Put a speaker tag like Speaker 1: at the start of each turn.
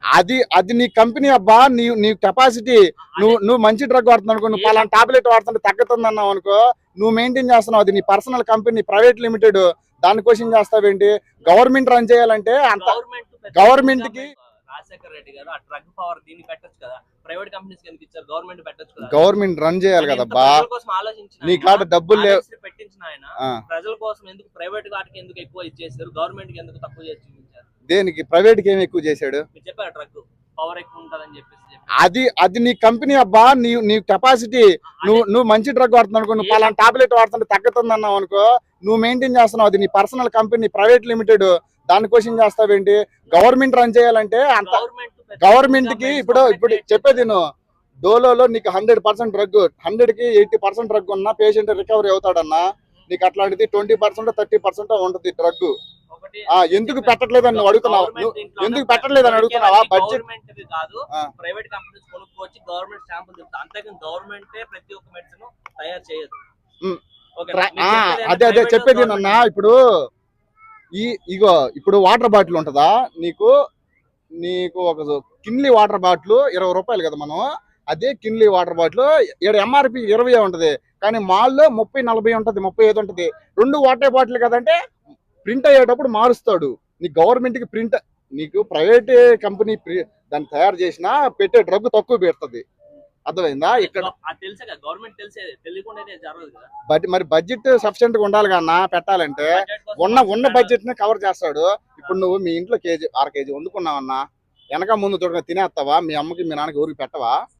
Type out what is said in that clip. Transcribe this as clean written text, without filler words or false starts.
Speaker 1: అది అది నీ కంపెనీ అబ్బా, నీ కెపాసిటీ. నువ్వు మంచి డ్రగ్ వాడుతున్నావు అనుకో, నువ్వు పలానా టాబ్లెట్ వాడుతుంటే తగ్గుతుంది అన్నావు అనుకో, నువ్వు మెయింటైన్ చేస్తున్నావు. అది నీ పర్సనల్ కంపెనీ, ప్రైవేట్ లిమిటెడ్. దాని క్వశ్చన్ చేస్తావేంటి? గవర్నమెంట్ రన్ చేయాలంటే అంత గవర్నమెంట్ కి.
Speaker 2: రాజశేఖర్ రెడ్డి గారు ఆ డ్రగ్ పవర్ దీన్ని పెట్టొచ్చు కదా, ప్రైవేట్ కంపెనీస్ ఎందుకు ఇచ్చారు? గవర్నమెంట్ పెట్టొచ్చు కదా.
Speaker 1: గవర్నమెంట్ రన్ చేయాలి కదబ్బా. నీ కాడ డబ్బులు లేవు
Speaker 2: పెట్టించిన ఆయన ప్రజల కోసం ఎందుకు ప్రైవేట్ వాటికి ఎందుకు ఎక్కువ ఇచ్చేసారు, గవర్నమెంట్ కి ఎందుకు తక్కువ చేసి చూపించారు?
Speaker 1: దేనికి? ప్రైవేట్ కి ఏమి ఎక్కువ చేశాడు?
Speaker 2: మీరు చెప్పారు డ్రగ్ పవర్ ఎక్కువ ఉంటుందని చెప్పేసి.
Speaker 1: అది నీ కంపెనీ అబ్బా, నీ కెపాసిటీ. నువ్వు మంచి డ్రగ్ వాడుతున్నావు అనుకో, నువ్వు పలానా టాబ్లెట్ వాడుతుంటే తగ్గుతుంది అన్నావు అనుకో, నువ్వు మెయింటైన్ చేస్తున్నావు. అది నీ పర్సనల్ కంపెనీ, ప్రైవేట్ లిమిటెడ్. దాని క్వశ్చన్ చేస్తావేంటి? గవర్నమెంట్ రన్ చేయాలంటే అంత గవర్నమెంట్ కి. ఇప్పుడు చెప్పేది నువ్వు, డోలోలో నీకు 100% డ్రగ్, 100కి 80% డ్రగ్ ఉన్నా పేషెంట్ రికవరీ అవుతాడన్నా. నీకు అట్లాంటిది 20% 30% ఉంటుంది డ్రగ్. ఎందుకు పెట్టట్లేదని నువ్వు అడుగుతున్నావు? ఎందుకు పెట్టట్లేదని అడుగుతున్నావా? బడ్జెట్
Speaker 2: కాదు, ప్రైవేట్ కంపెనీస్ కొనుక్కోవచ్చు, గవర్నమెంట్ స్టాంపులు చెప్తా, అంతేకాని గవర్నమెంట్ ప్రతి ఒక్క మెడిసిన్ తయారు చేయదు.
Speaker 1: అదే చెప్పేది నాన్న. ఇప్పుడు వాటర్ బాటిల్ ఉంటుందా నీకు ఒక కిన్లీ వాటర్ బాటిల్ 20 రూపాయలు కదా. మనం అదే కిన్లీ వాటర్ బాటిల్ ఇక్కడ ఎంఆర్పి 20 ఉంటది, కానీ మాల్లో 30-40 ఉంటది, 35 ఉంటది. 2 వాటర్ బాటిల్ కదంటే ప్రింట్ అయ్యేటప్పుడు మారుస్తాడు. నీ గవర్నమెంట్ కి ప్రింట్, నీకు ప్రైవేట్ కంపెనీ దాన్ని తయారు చేసినా పెట్టే డ్రగ్ తక్కువ పెడుతుంది. అర్థమైందా? ఇక్కడ మరి బడ్జెట్ సఫిషియెంట్ గా ఉండాలి కన్నా పెట్టాలంటే. ఉన్న బడ్జెట్ ని కవర్ చేస్తాడు. ఇప్పుడు నువ్వు మీ ఇంట్లో 1/2 కేజీ వండుకున్నావన్నా, వెనక ముందు తినేస్తావా? మీ అమ్మకి మీ నాన్నకి ఊరికి పెట్టవా?